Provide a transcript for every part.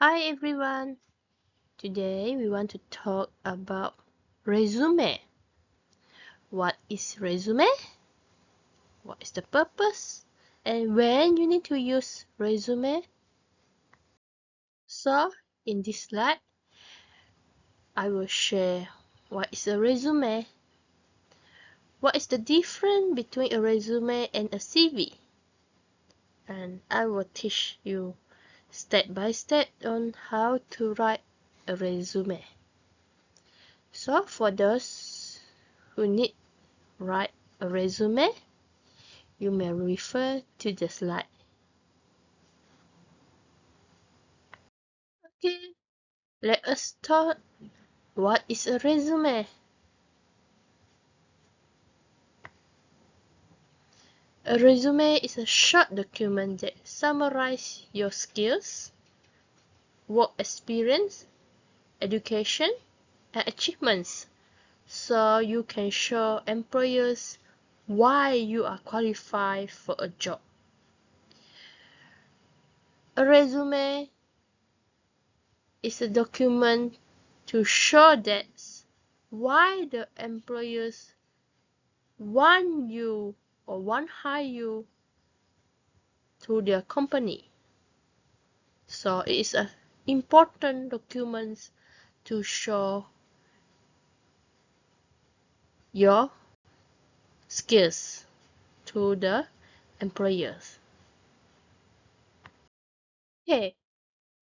Hi everyone. Today we want to talk about resume. What is resume? What is the purpose? And when you need to use resume? So in this slide, I will share what is a resume, what is the difference between a resume and a CV, and I will teach you step by step on how to write a resume. So for those who need write a resume, you may refer to the slide. Okay, let us start. What is a resume? A resume is a short document that summarizes your skills, work experience, education, and achievements, so you can show employers why you are qualified for a job. A resume is a document to show that why the employers want you or want hire you to their company. So it is an important document to show your skills to the employers. Okay,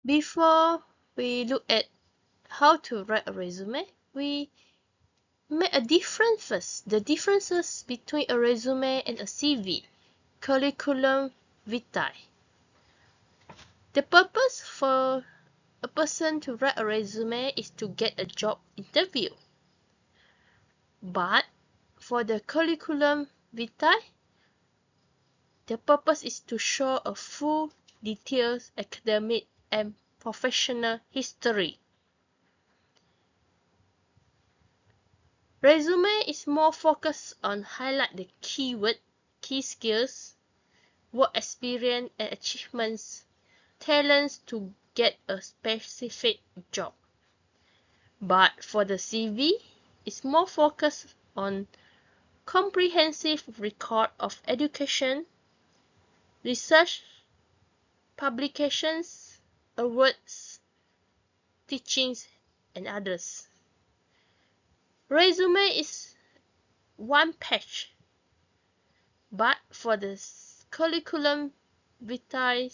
before we look at how to write a resume, we make a difference first. The differences between a resume and a CV, curriculum vitae. The purpose for a person to write a resume is to get a job interview. But for the curriculum vitae, the purpose is to show a full, detailed academic and professional history. Resume is more focused on highlight the keyword, key skills, work experience and achievements, talents to get a specific job. But for the CV, it's more focused on comprehensive record of education, research, publications, awards, teachings, and others. Resume is one page, but for the curriculum vitae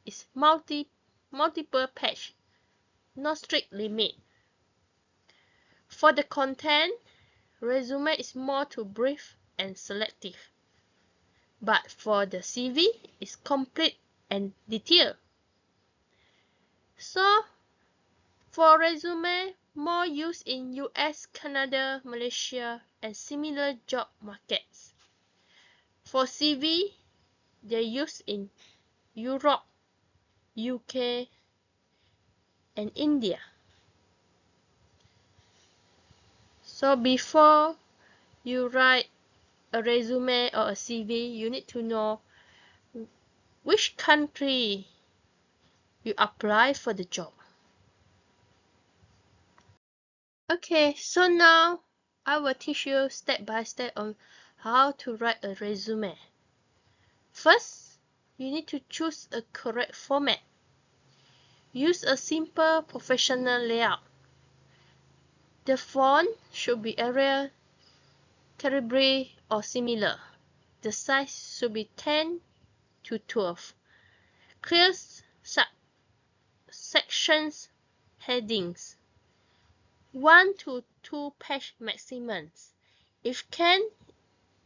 is multiple page, no strict limit. For the content, resume is more to brief and selective. But for the CV, it's complete and detailed. So, for resume, more used in US, Canada, Malaysia, and similar job markets. For CV, they're used in Europe, UK, and India. So before you write a resume or a CV, you need to know which country you apply for the job. Okay, so now I will teach you step by step on how to write a resume. First, you need to choose a correct format. Use a simple professional layout. The font should be Arial, Calibri, or similar. The size should be 10 to 12. Clear sections, headings. 1 to 2 page maximum. If can,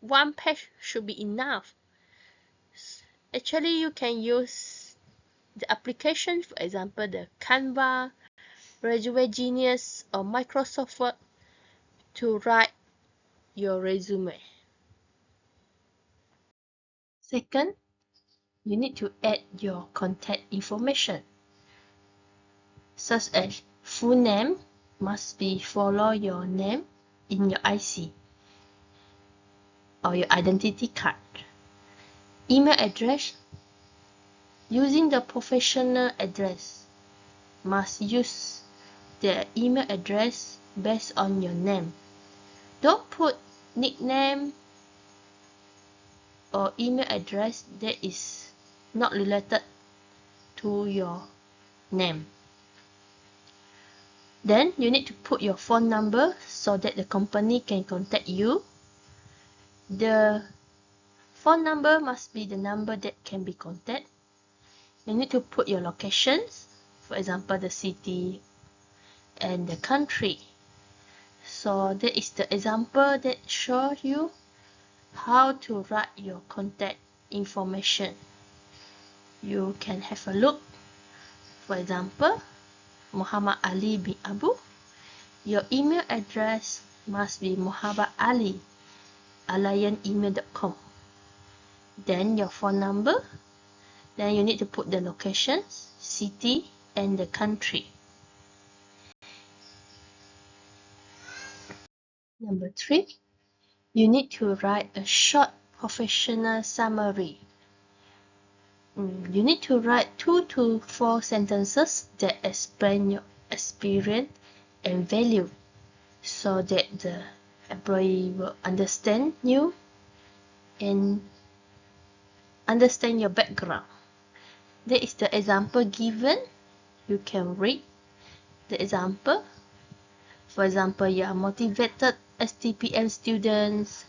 1 page should be enough. Actually, you can use the application, for example, the Canva, Resume Genius, or Microsoft Word to write your resume. Second, you need to add your contact information, such as full name must be follow your name in your IC or your identity card. Email address using the professional address. must use their email address based on your name. Don't put nickname or email address that is not related to your name. Then you need to put your phone number so that the company can contact you. The phone number must be the number that can be contacted. You need to put your locations, for example, the city and the country. So that is the example that shows you how to write your contact information. You can have a look. For example, Muhammad Ali bin Abu. Your email address must be muhammadali@lion-email.com. Then your phone number. Then you need to put the locations, city, and the country. Number 3, you need to write a short professional summary. You need to write 2 to 4 sentences that explain your experience and value so that the employee will understand you and understand your background. That is the example given. You can read the example. For example, you are motivated STPM students,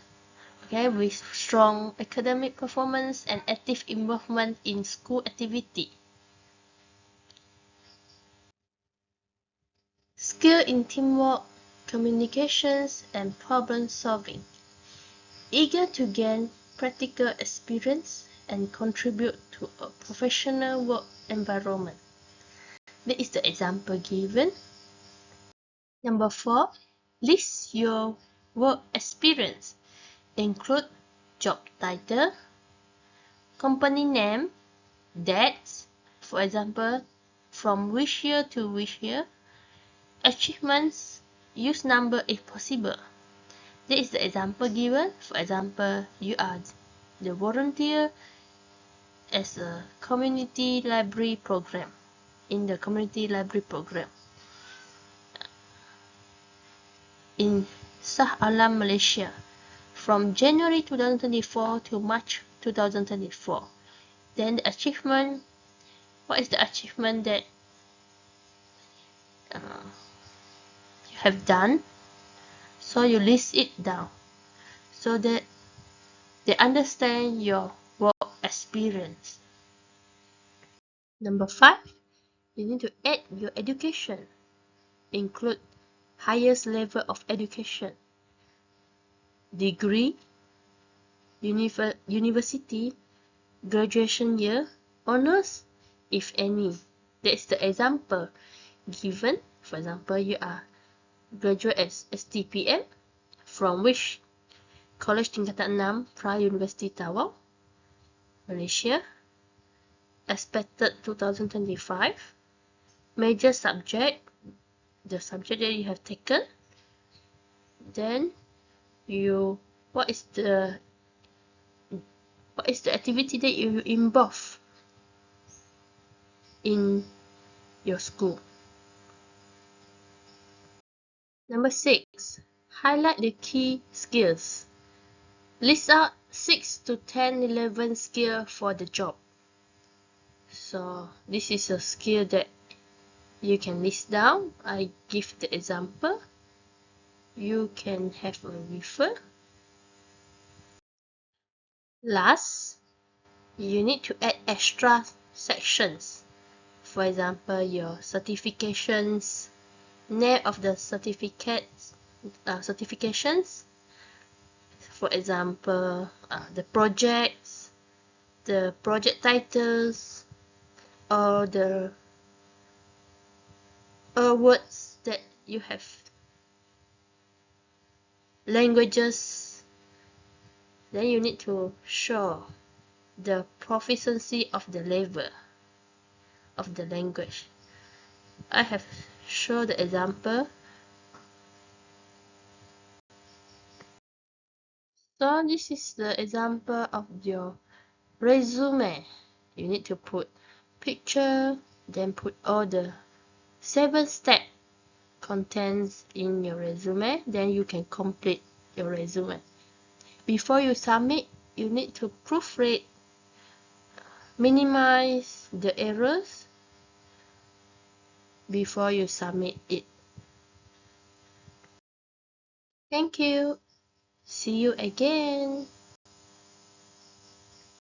okay, with strong academic performance and active involvement in school activity. Skill in teamwork, communications, and problem solving. Eager to gain practical experience and contribute to a professional work environment. That is the example given. Number 4, list your work experience. Include job title, company name, dates, for example, from which year to which year, achievements, use number if possible. This is the example given. For example, you are the volunteer as a community library program, in the community library program in Shah Alam, Malaysia, from January 2024 to March 2024. Then the achievement, what is the achievement that you have done? So you list it down so that they understand your work experience. Number 5, you need to add your education. Include highest level of education, degree, university, graduation year, honors, if any. That is the example given. For example, you are graduate as STPM from which College Tingkatan 6 Pra University Tawau, Malaysia, expected 2025, major subject, the subject that you have taken, then what is the activity that you involve in your school. Number 6, highlight the key skills. List out 6 to 10 relevant skills for the job. So this is a skill that you can list down. I give the example. You can have a refer. Last, you need to add extra sections. For example, your certifications, name of the certifications. For example, the projects, the project titles, or the awards that you have, languages. Then you need to show the proficiency of the level of the language. I have shown the example. So this is the example of your resume. You need to put picture, then put all the 7 steps contains in your resume, then you can complete your resume. Before you submit, you need to proofread, minimize the errors before you submit it. Thank you. See you again.